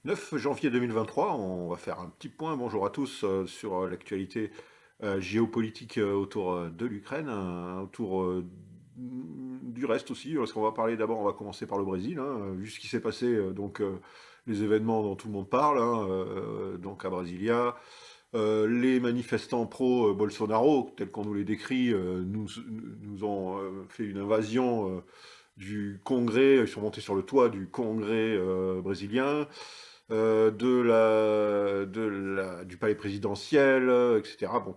9 janvier 2023, on va faire un petit point, bonjour à tous, sur l'actualité géopolitique autour de l'Ukraine, autour du reste aussi, parce qu'on va parler d'abord, on va commencer par le Brésil, hein, vu ce qui s'est passé, les événements dont tout le monde parle, hein, donc à Brasilia, les manifestants pro-Bolsonaro, tels qu'on nous les décrit, nous ont fait une invasion du Congrès, ils sont montés sur le toit du Congrès brésilien, du palais présidentiel, etc. Bon,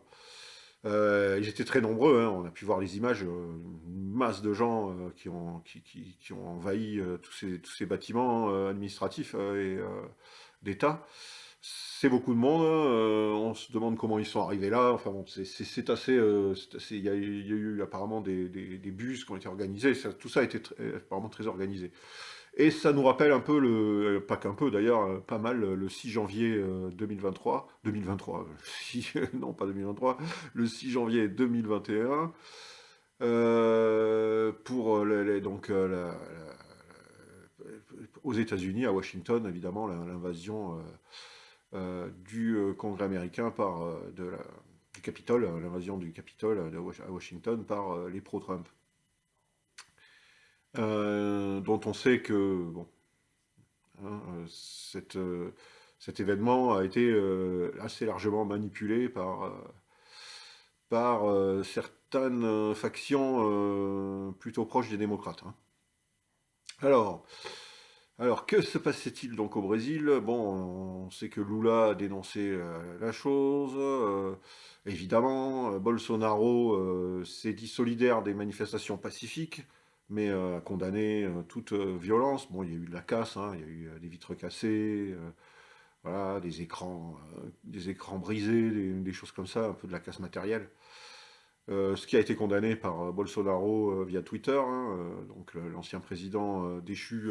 ils étaient très nombreux, hein, on a pu voir les images, une masse de gens qui ont envahi tous ces bâtiments administratifs d'État. C'est beaucoup de monde, hein, on se demande comment ils sont arrivés là, enfin bon, c'est assez... il y a eu apparemment des bus qui ont été organisés, tout ça a été apparemment très organisé. Et ça nous rappelle un peu, pas qu'un peu d'ailleurs, pas mal, le 6 janvier 2023, non pas 2023, le 6 janvier 2021, pour aux États-Unis, à Washington, évidemment, l'invasion du Congrès américain du Capitole, l'invasion du Capitole à Washington par les pro-Trump. Dont on sait que bon, hein, cet événement a été assez largement manipulé par certaines factions plutôt proches des démocrates, hein. Alors, alors, que se passait-il donc au Brésil? Bon, on sait que Lula a dénoncé la chose. Évidemment, Bolsonaro s'est dit solidaire des manifestations pacifiques, mais a condamné toute violence. Bon, il y a eu de la casse, hein, il y a eu des vitres cassées, voilà, des écrans brisés, des choses comme ça, un peu de la casse matérielle. Ce qui a été condamné par Bolsonaro via Twitter, hein, donc l'ancien président déchu,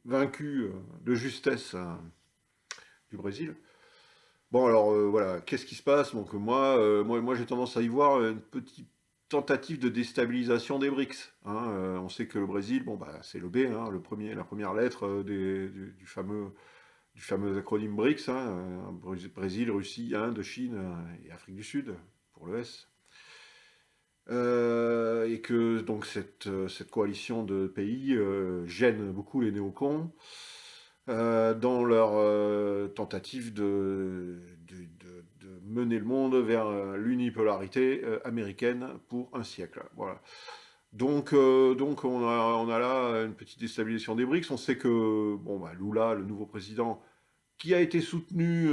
vaincu de justesse du Brésil. Bon, alors voilà, qu'est-ce qui se passe? Donc moi j'ai tendance à y voir une petite tentative de déstabilisation des BRICS, hein. On sait que le Brésil, bon bah c'est le B, hein, la première lettre du fameux acronyme BRICS, hein, Brésil, Russie, Inde, Chine et Afrique du Sud pour le S. Et que donc cette coalition de pays gêne beaucoup les néocons dans leur tentative de mener le monde vers l'unipolarité américaine pour un siècle. Voilà. Donc on a là une petite déstabilisation des BRICS. On sait que bon, bah, Lula, le nouveau président, qui a été soutenu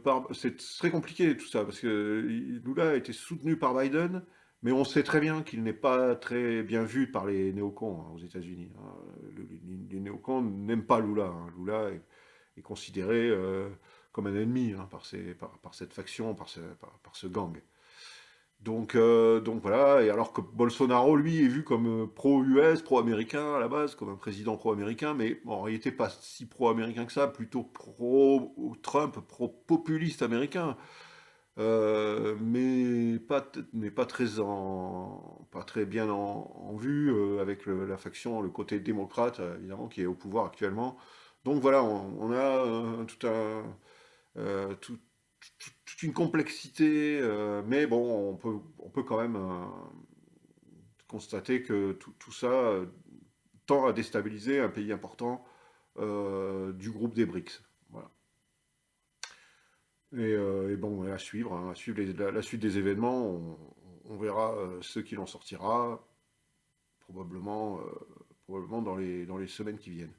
par... C'est très compliqué tout ça, parce que Lula a été soutenu par Biden, mais on sait très bien qu'il n'est pas très bien vu par les néocons, hein, aux États-Unis, hein. Les néocons n'aiment pas Lula, hein. Lula est considéré comme un ennemi, hein, par cette faction, par ce gang. Donc voilà, et alors que Bolsonaro, lui, est vu comme pro-US, pro-américain à la base, comme un président pro-américain, mais bon, en réalité pas si pro-américain que ça, plutôt pro-Trump, pro-populiste américain, mais pas très bien en vue, avec la faction, le côté démocrate, évidemment, qui est au pouvoir actuellement. Donc voilà, on a toute une complexité, mais bon, on peut quand même constater que tout ça tend à déstabiliser un pays important du groupe des BRICS. Voilà. Et bon, à suivre, hein, à suivre la suite des événements, on verra ce qu'il en sortira, probablement, probablement dans les semaines qui viennent.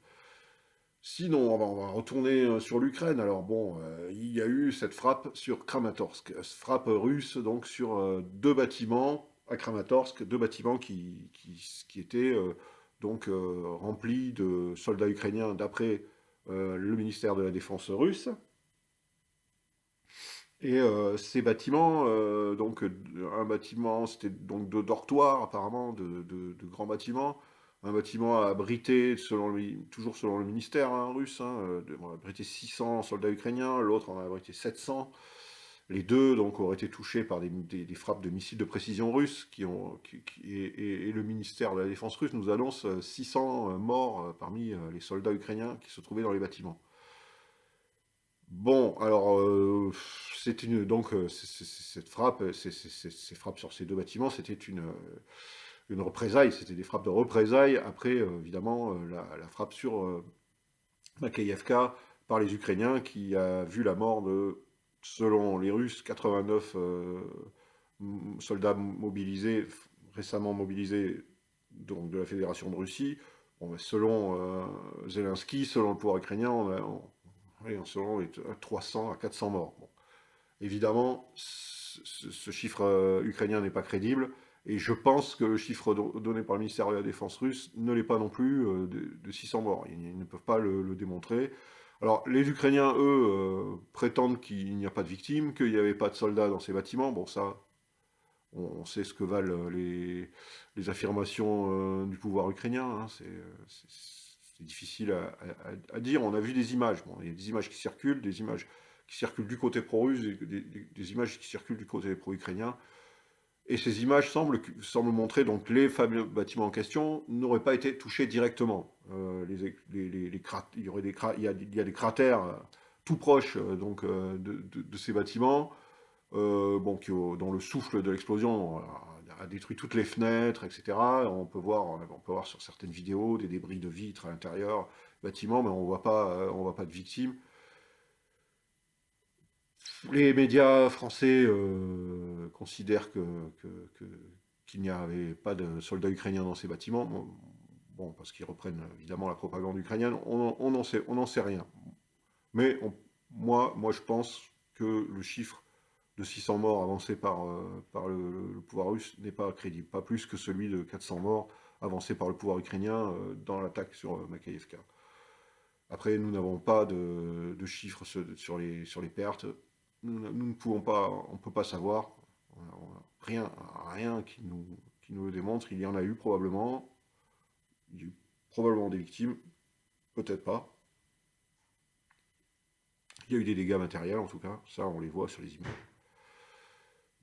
Sinon, on va retourner sur l'Ukraine. Alors bon, il y a eu cette frappe sur Kramatorsk, frappe russe donc sur deux bâtiments à Kramatorsk, deux bâtiments qui étaient donc remplis de soldats ukrainiens d'après le ministère de la Défense russe. Et ces bâtiments, donc un bâtiment, c'était donc de dortoirs apparemment, de grands bâtiments. Un bâtiment a abrité, toujours selon le ministère hein, russe, hein, on a abrité 600 soldats ukrainiens, l'autre en a abrité 700. Les deux donc auraient été touchés par des frappes de missiles de précision russes et le ministère de la Défense russe nous annonce 600 morts parmi les soldats ukrainiens qui se trouvaient dans les bâtiments. Bon, alors, cette frappe, ces frappes sur ces deux bâtiments, c'était une représaille, c'était des frappes de représailles après, évidemment, la frappe sur Makeyevka par les Ukrainiens, qui a vu la mort de, selon les Russes, 89 soldats mobilisés, récemment mobilisés donc, de la Fédération de Russie. Bon, ben, selon Zelensky, selon le pouvoir ukrainien, oui, selon 300 à 400 morts. Bon. Évidemment, ce chiffre ukrainien n'est pas crédible, et je pense que le chiffre donné par le ministère de la Défense russe ne l'est pas non plus, de 600 morts. Ils ne peuvent pas le démontrer. Alors, les Ukrainiens, eux, prétendent qu'il n'y a pas de victimes, qu'il n'y avait pas de soldats dans ces bâtiments. Bon, ça, on sait ce que valent les affirmations du pouvoir ukrainien. Hein. C'est difficile à dire. On a vu des images. Bon, il y a des images qui circulent, des images qui circulent du côté pro-russe, des images qui circulent du côté pro-ukrainien. Et ces images semblent montrer donc les fameux bâtiments en question n'auraient pas été touchés directement. Il y aurait il y a des cratères tout proches de ces bâtiments, bon, dont le souffle de l'explosion a détruit toutes les fenêtres, etc. On peut voir sur certaines vidéos des débris de vitres à l'intérieur du bâtiment, mais on voit pas de victimes. Les médias français considèrent qu'il n'y avait pas de soldats ukrainiens dans ces bâtiments. Bon, parce qu'ils reprennent évidemment la propagande ukrainienne. On n'en sait rien. Mais moi, je pense que le chiffre de 600 morts avancé par le pouvoir russe n'est pas crédible. Pas plus que celui de 400 morts avancé par le pouvoir ukrainien dans l'attaque sur Makeyevka. Après, nous n'avons pas de chiffres sur les pertes. Nous ne pouvons pas, on ne peut pas savoir. Rien qui nous le démontre. Il y en a eu probablement. Il y a eu probablement des victimes. Peut-être pas. Il y a eu des dégâts matériels en tout cas. Ça, on les voit sur les images.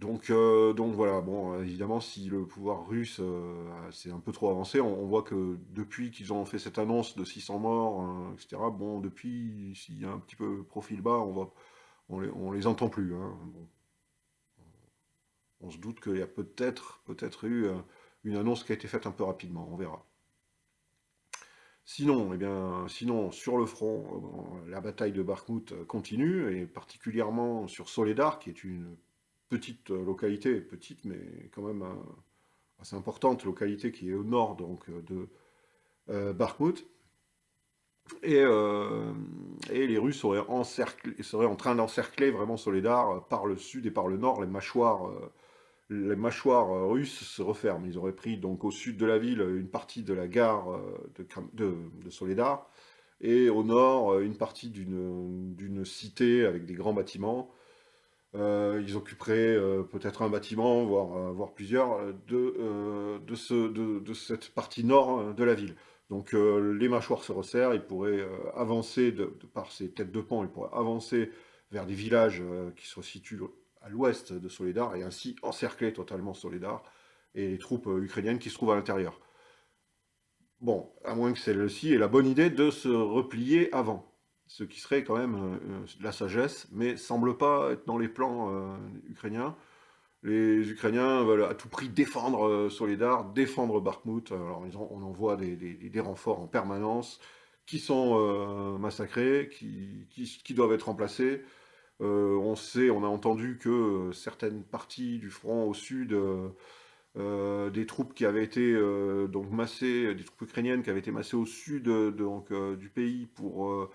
Donc voilà, bon, évidemment, si le pouvoir russe c'est un peu trop avancé, on voit que depuis qu'ils ont fait cette annonce de 600 morts, etc., bon, depuis, s'il y a un petit peu profil bas, on les entend plus. Hein. Bon, on se doute qu'il y a peut-être eu une annonce qui a été faite un peu rapidement, on verra. Sinon, sinon sur le front, la bataille de Bakhmout continue, et particulièrement sur Soledar, qui est une petite localité, petite mais quand même assez importante localité qui est au nord donc de Bakhmout. Et, euh, et les Russes seraient en train d'encercler vraiment Soledar par le sud et par le nord. Les mâchoires russes se referment. Ils auraient pris donc au sud de la ville une partie de la gare de Soledar, et au nord une partie d'une cité avec des grands bâtiments. Ils occuperaient peut-être un bâtiment, voire plusieurs, de cette partie nord de la ville. Donc les mâchoires se resserrent, ils pourraient avancer, par ces têtes de pont, ils pourraient avancer vers des villages qui se situent à l'ouest de Soledar, et ainsi encercler totalement Soledar et les troupes ukrainiennes qui se trouvent à l'intérieur. Bon, à moins que celle-ci ait la bonne idée de se replier avant, ce qui serait quand même de la sagesse, mais semble pas être dans les plans ukrainiens. Les Ukrainiens veulent à tout prix défendre Soledar, défendre Bakhmut. Alors on envoie des renforts en permanence qui sont massacrés, qui doivent être remplacés. On a entendu que certaines parties du front au sud des troupes qui avaient été donc massées, des troupes ukrainiennes qui avaient été massées au sud du pays pour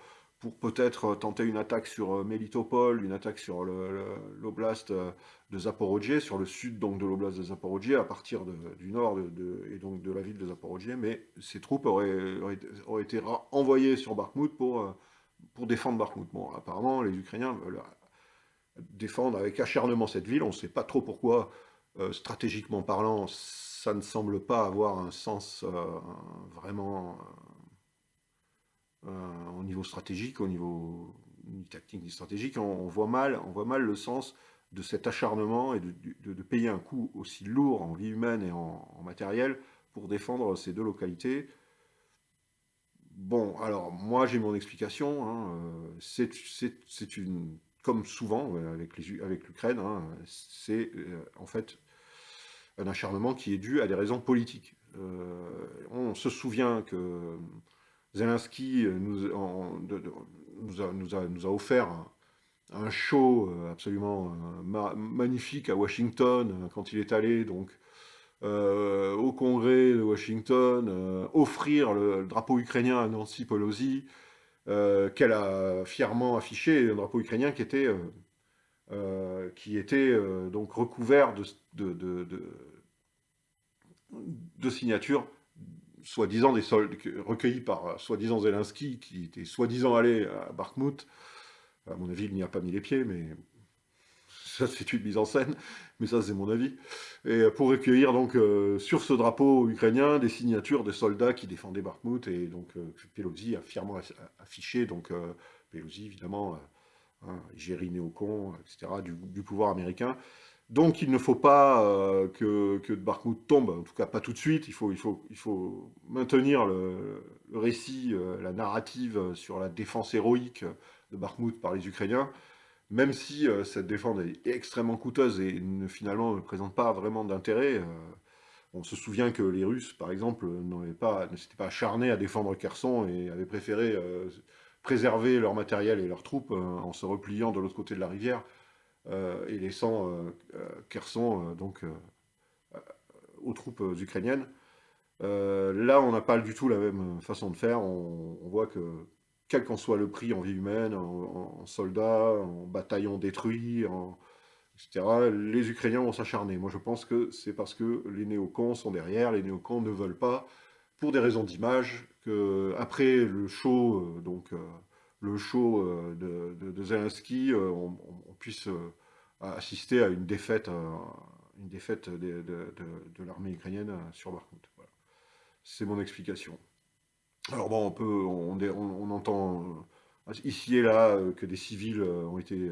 peut-être tenter une attaque sur Melitopol, une attaque sur l'oblast de Zaporozhye, sur le sud donc de l'oblast de Zaporozhye, à partir du nord et donc de la ville de Zaporozhye. Mais ces troupes auraient été envoyées sur Bakhmut pour défendre Bakhmut. Bon, apparemment, les Ukrainiens veulent défendre avec acharnement cette ville. On ne sait pas trop pourquoi. Stratégiquement parlant, ça ne semble pas avoir un sens vraiment au niveau stratégique, au niveau ni tactique ni stratégique. On voit mal le sens de cet acharnement et de payer un coût aussi lourd en vie humaine et en matériel pour défendre ces deux localités. Bon, alors moi j'ai mon explication, hein, c'est comme souvent avec l'Ukraine, hein, c'est en fait un acharnement qui est dû à des raisons politiques. On se souvient que Zelensky nous a offert un show absolument magnifique à Washington quand il est allé donc au Congrès de Washington, offrir le drapeau ukrainien à Nancy Pelosi, qu'elle a fièrement affiché, un drapeau ukrainien qui était donc recouvert de signatures, soi-disant des soldats recueillis par soi-disant Zelensky, qui était soi-disant allé à Bakhmut. À mon avis, il n'y a pas mis les pieds, mais ça c'est une mise en scène, mais ça c'est mon avis. Et pour recueillir donc sur ce drapeau ukrainien des signatures des soldats qui défendaient Bakhmut, et donc Pelosi a fièrement affiché, donc Pelosi évidemment, égérie néocon, etc., du pouvoir américain. Donc il ne faut pas que Bakhmut tombe, en tout cas pas tout de suite, il faut maintenir le récit, la narrative sur la défense héroïque de Bakhmut par les Ukrainiens, même si cette défense est extrêmement coûteuse et finalement ne présente pas vraiment d'intérêt. On se souvient que les Russes, par exemple, ne s'étaient pas acharnés à défendre Kherson et avaient préféré préserver leur matériel et leurs troupes en se repliant de l'autre côté de la rivière et laissant Kherson aux troupes ukrainiennes. Là, on n'a pas du tout la même façon de faire. On voit que, quel qu'en soit le prix en vie humaine, en soldats, en bataillons détruits, etc., les Ukrainiens vont s'acharner. Moi, je pense que c'est parce que les néocons sont derrière. Les néocons ne veulent pas, pour des raisons d'image, que après le show, le show de Zelensky, on puisse assister à une défaite de l'armée ukrainienne sur Bakhmut. Voilà. C'est mon explication. Alors bon, on entend ici et là que des civils ont été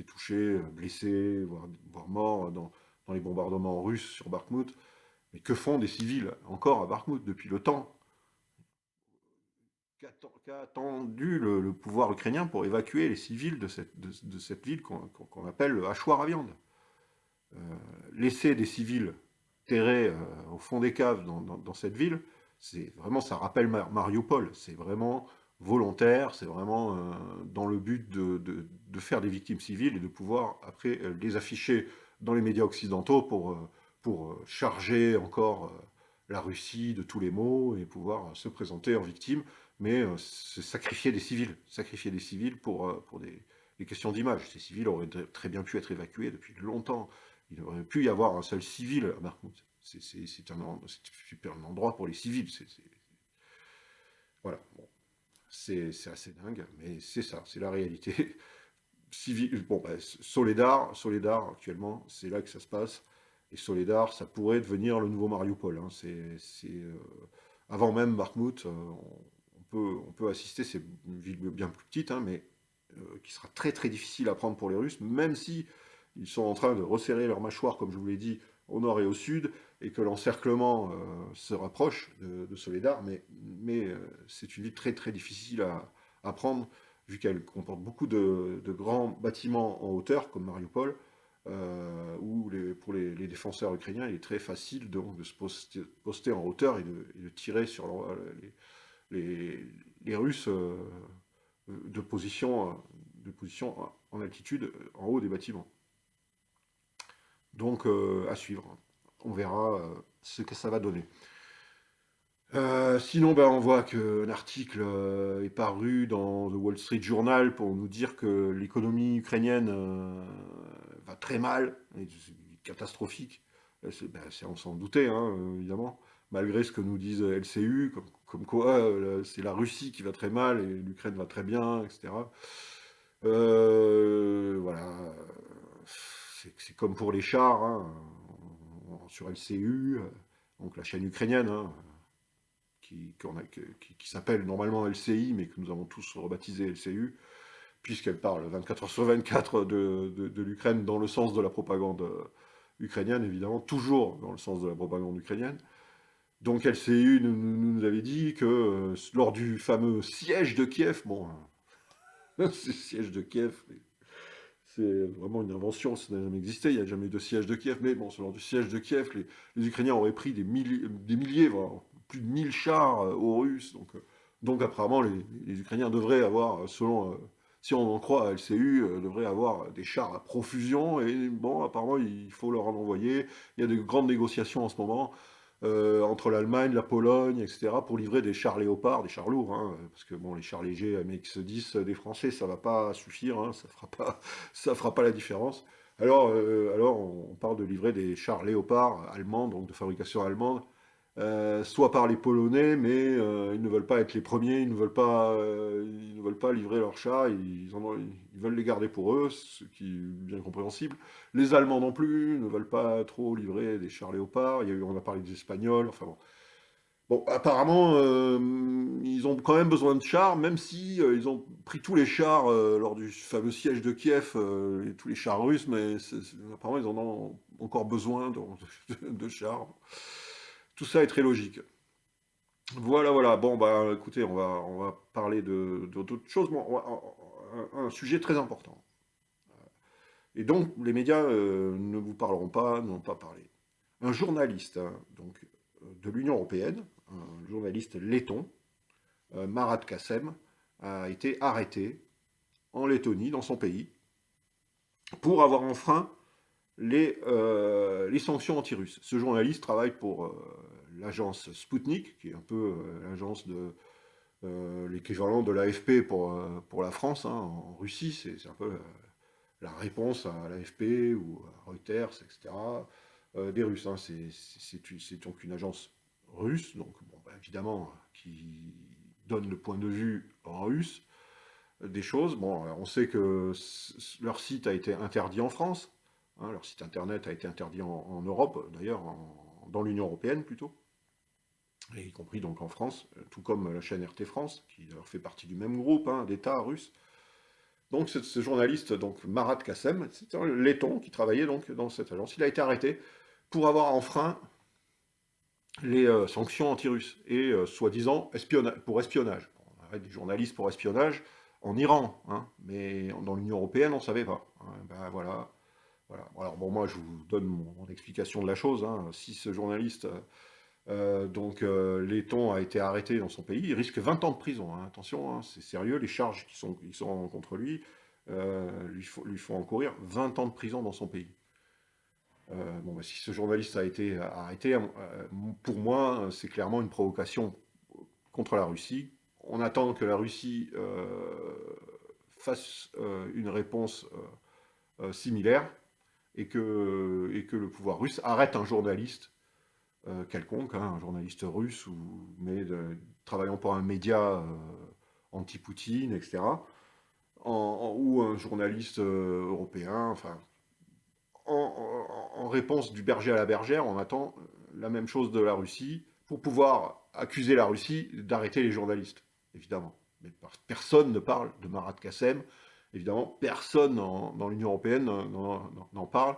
touchés, blessés, voire morts dans les bombardements russes sur Bakhmut. Mais que font des civils encore à Bakhmut depuis le temps? Qu'a attendu le pouvoir ukrainien pour évacuer les civils de cette ville qu'on appelle le hachoir à viande? Euh, Laisser des civils terrés au fond des caves dans cette ville, c'est vraiment, ça rappelle Mariupol, c'est vraiment volontaire, c'est vraiment dans le but de faire des victimes civiles et de pouvoir après les afficher dans les médias occidentaux pour charger encore la Russie de tous les maux et pouvoir se présenter en victime, mais c'est sacrifier des civils pour des questions d'image. Ces civils auraient très bien pu être évacués depuis longtemps. Il aurait pu y avoir un seul civil à Bakhmut. C'est un endroit pour les civils. Voilà, bon, c'est assez dingue, mais c'est ça, c'est la réalité. Civil, bon, bah, Soledar, actuellement, c'est là que ça se passe. Et Soledar, ça pourrait devenir le nouveau Mariupol, hein. Avant même Bakhmut, on peut assister, c'est une ville bien plus petite, hein, mais qui sera très très difficile à prendre pour les Russes, même si ils sont en train de resserrer leur mâchoire, comme je vous l'ai dit, au nord et au sud, et que l'encerclement se rapproche de Soledar, mais c'est une ville très très difficile à prendre, vu qu'elle comporte beaucoup de grands bâtiments en hauteur, comme Mariupol, où pour les défenseurs ukrainiens, il est très facile de se poster en hauteur et de tirer sur les Russes de position en altitude, en haut des bâtiments. Donc, à suivre. On verra ce que ça va donner. Sinon, ben, on voit qu'un article est paru dans The Wall Street Journal pour nous dire que l'économie ukrainienne va très mal, et c'est catastrophique. On s'en doutait, hein, évidemment, malgré ce que nous disent LCU, comme quoi c'est la Russie qui va très mal et l'Ukraine va très bien, etc. Voilà, c'est comme pour les chars, hein, sur LCU, donc la chaîne ukrainienne, hein, qui s'appelle normalement LCI, mais que nous avons tous rebaptisé LCU, puisqu'elle parle 24 heures sur 24 de l'Ukraine dans le sens de la propagande ukrainienne, évidemment, toujours dans le sens de la propagande ukrainienne. Donc LCU nous avait dit que lors du fameux siège de Kiev, bon, ce siège de Kiev, c'est vraiment une invention, ça n'a jamais existé, il n'y a jamais eu de siège de Kiev, mais bon, lors du siège de Kiev, les Ukrainiens auraient pris des milliers, voire plus de 1000 chars aux Russes, donc apparemment les Ukrainiens devraient avoir, selon, si on en croit à LCU, devraient avoir des chars à profusion, et bon, apparemment il faut leur en envoyer, il y a de grandes négociations en ce moment, entre l'Allemagne, la Pologne, etc., pour livrer des chars léopards, des chars lourds, hein, parce que bon, les chars légers MX-10 des Français, ça va pas suffire, hein, ça fera pas la différence. Alors on parle de livrer des chars léopards allemands, donc de fabrication allemande, soit par les Polonais, mais ils ne veulent pas être les premiers, ils ne veulent pas livrer leurs chars, ils veulent les garder pour eux, ce qui est bien compréhensible. Les Allemands non plus ne veulent pas trop livrer des chars léopards. On a parlé des Espagnols, enfin bon. Bon, apparemment, ils ont quand même besoin de chars, même si ils ont pris tous les chars lors du fameux siège de Kiev, et tous les chars russes, mais apparemment ils en ont encore besoin de chars. Tout ça est très logique. Voilà, voilà. Bon, bah, écoutez, on va parler d'autres choses. Bon, un sujet très important. Et donc, les médias ne vous parleront pas, n'ont pas parlé. Un journaliste, hein, donc, de l'Union européenne, un journaliste letton, Marat Kassem, a été arrêté en Lettonie, dans son pays, pour avoir enfreint les sanctions anti-russes. Ce journaliste travaille pour l'agence Sputnik, qui est un peu l'agence de l'équivalent de l'AFP pour la France, hein, en Russie, c'est un peu la réponse à l'AFP ou à Reuters, etc., des Russes. Hein. C'est donc une agence russe, donc bon, bah, évidemment, qui donne le point de vue en russe des choses. Bon, on sait que leur site a été interdit en France, hein, leur site internet a été interdit en Europe, d'ailleurs, dans l'Union européenne plutôt, et y compris donc en France, tout comme la chaîne RT France, qui leur fait partie du même groupe hein, d'État russe. Donc ce journaliste, donc Marat Kassem, c'était un laiton qui travaillait donc dans cette agence. Il a été arrêté pour avoir enfreint les sanctions anti-russes et soi-disant pour espionnage. On arrête des journalistes pour espionnage en Iran, hein, mais dans l'Union européenne, on ne savait pas. Hein, ben voilà, voilà. Alors bon, moi je vous donne mon explication de la chose. Hein. Si ce journaliste Letton a été arrêté dans son pays, il risque 20 ans de prison. Hein. Attention, hein, c'est sérieux, les charges qui sont contre lui, lui font encourir 20 ans de prison dans son pays. Bon, bah, si ce journaliste a été arrêté, pour moi, c'est clairement une provocation contre la Russie. On attend que la Russie fasse une réponse similaire et que le pouvoir russe arrête un journaliste quelconque, hein, un journaliste russe, travaillant pour un média anti-Poutine, etc., ou un journaliste européen, enfin, en réponse du berger à la bergère, on attend la même chose de la Russie pour pouvoir accuser la Russie d'arrêter les journalistes, évidemment. Mais personne ne parle de Marat Kassem, évidemment, personne dans l'Union européenne n'en parle,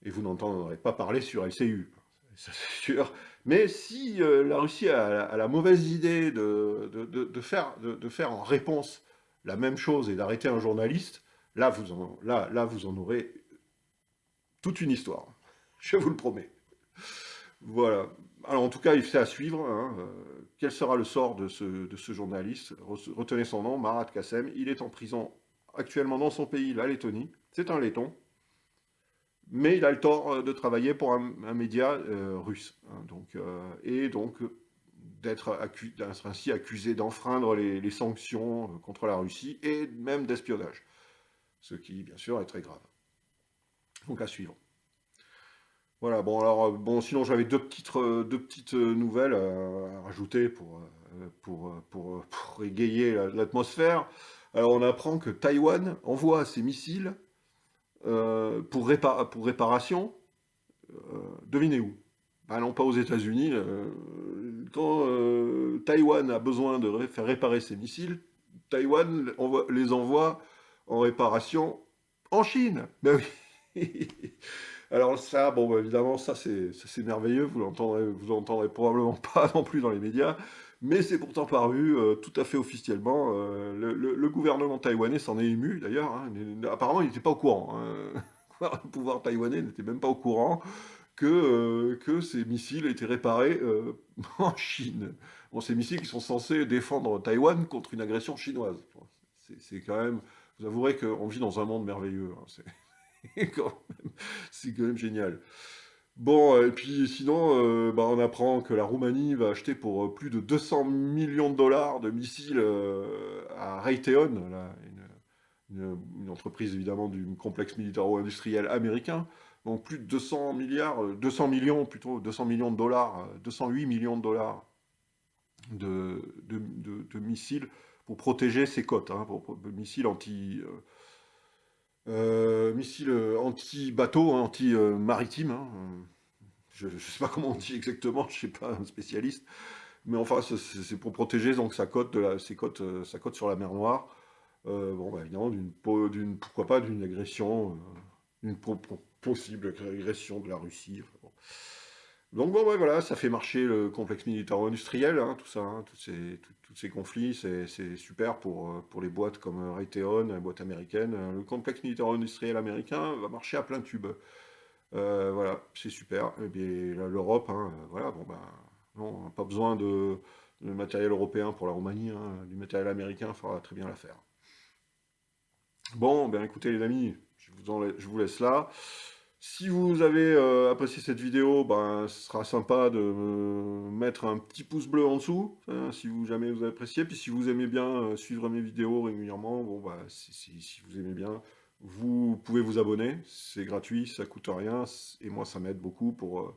et vous n'entendrez pas parler sur LCU, ça c'est sûr. Mais si la Russie a la mauvaise idée de faire en réponse la même chose et d'arrêter un journaliste, là vous en aurez toute une histoire. Je vous le promets. Voilà. Alors en tout cas, il fait à suivre. Hein, quel sera le sort de ce journaliste? Retenez son nom, Marat Kassem. Il est en prison actuellement dans son pays, la Lettonie. C'est un laiton. Mais il a le tort de travailler pour un média russe. Hein, et donc d'être ainsi accusé d'enfreindre les sanctions contre la Russie et même d'espionnage. Ce qui, bien sûr, est très grave. Donc à suivre. Voilà, bon, alors, bon, sinon j'avais deux petites nouvelles à rajouter pour égayer l'atmosphère. Alors, on apprend que Taïwan envoie ses missiles pour réparation. Devinez où? Bah non, pas aux États-Unis. Quand Taïwan a besoin de faire réparer ses missiles, Taïwan les envoie en réparation en Chine. Ben oui. Alors ça, bon, bah, évidemment, ça, c'est merveilleux, vous l'entendrez probablement pas non plus dans les médias, mais c'est pourtant paru tout à fait officiellement. Le gouvernement taïwanais s'en est ému d'ailleurs, hein. Apparemment, il n'était pas au courant, hein. Le pouvoir taïwanais n'était même pas au courant que ces missiles étaient réparés en Chine. Bon, ces missiles qui sont censés défendre Taïwan contre une agression chinoise. Bon, c'est quand même, vous avouerez qu'on vit dans un monde merveilleux, hein. Quand c'est quand même génial. Bon, et puis sinon, bah, on apprend que la Roumanie va acheter pour plus de 200 millions de dollars de missiles à Raytheon, là, une entreprise évidemment du complexe militaro-industriel américain. Donc plus de 200 milliards, 200 millions plutôt, 200 millions de dollars, 208 millions de dollars de missiles pour protéger ses côtes, hein, missiles missiles anti-bateau, hein, anti-maritime, hein. Je ne sais pas comment on dit exactement, je ne suis pas un spécialiste, mais enfin, c'est pour protéger donc sa côte sur la mer Noire. Bon, bah, évidemment, pourquoi pas d'une agression, possible agression de la Russie. Enfin, bon. Donc bon, ouais, voilà, ça fait marcher le complexe militaro-industriel, hein, tout ça, hein, tous ces conflits, c'est super pour les boîtes comme Raytheon, les boîtes américaines. Le complexe militaro-industriel américain va marcher à plein tube. Voilà, c'est super. Et bien là, l'Europe, hein, voilà, bon ben, non, on n'a pas besoin de matériel européen pour la Roumanie, hein, du matériel américain fera très bien l'affaire. Bon, ben écoutez les amis, je vous laisse là. Si vous avez apprécié cette vidéo, ben, ce sera sympa de me mettre un petit pouce bleu en dessous, hein, si vous jamais vous avez apprécié. Puis si vous aimez bien suivre mes vidéos régulièrement, bon bah si vous aimez bien, vous pouvez vous abonner, c'est gratuit, ça coûte rien, et moi ça m'aide beaucoup pour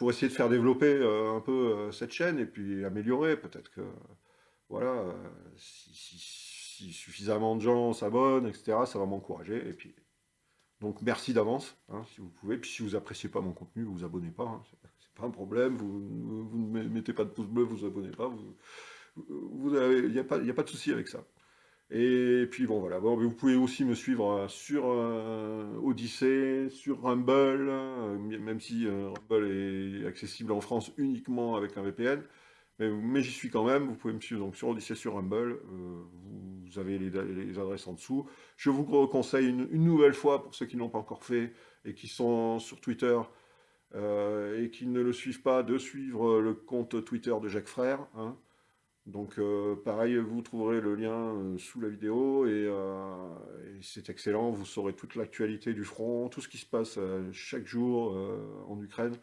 essayer de faire développer un peu cette chaîne et puis améliorer. Peut-être que voilà, si suffisamment de gens s'abonnent, etc., ça va m'encourager. Et puis donc merci d'avance, hein, si vous pouvez. Puis si vous appréciez pas mon contenu, vous vous abonnez pas, hein, c'est pas un problème. Vous ne mettez pas de pouce bleu, vous vous abonnez pas. Il n'y a pas, y a pas de souci avec ça. Et puis bon voilà, bon, mais vous pouvez aussi me suivre sur Odyssée, sur Rumble, même si Rumble est accessible en France uniquement avec un VPN. Mais j'y suis quand même, vous pouvez me suivre donc sur Odyssée, sur Rumble, vous avez les adresses en dessous. Je vous conseille une nouvelle fois, pour ceux qui ne l'ont pas encore fait et qui sont sur Twitter et qui ne le suivent pas, de suivre le compte Twitter de Jacques Frère, hein. Donc pareil, vous trouverez le lien sous la vidéo et c'est excellent, vous saurez toute l'actualité du front, tout ce qui se passe chaque jour en Ukraine,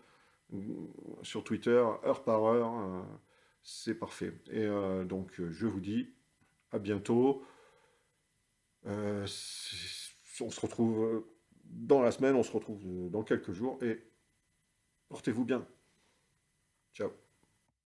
sur Twitter, heure par heure. C'est parfait. Et donc, je vous dis à bientôt. On se retrouve dans la semaine, on se retrouve dans quelques jours et portez-vous bien. Ciao.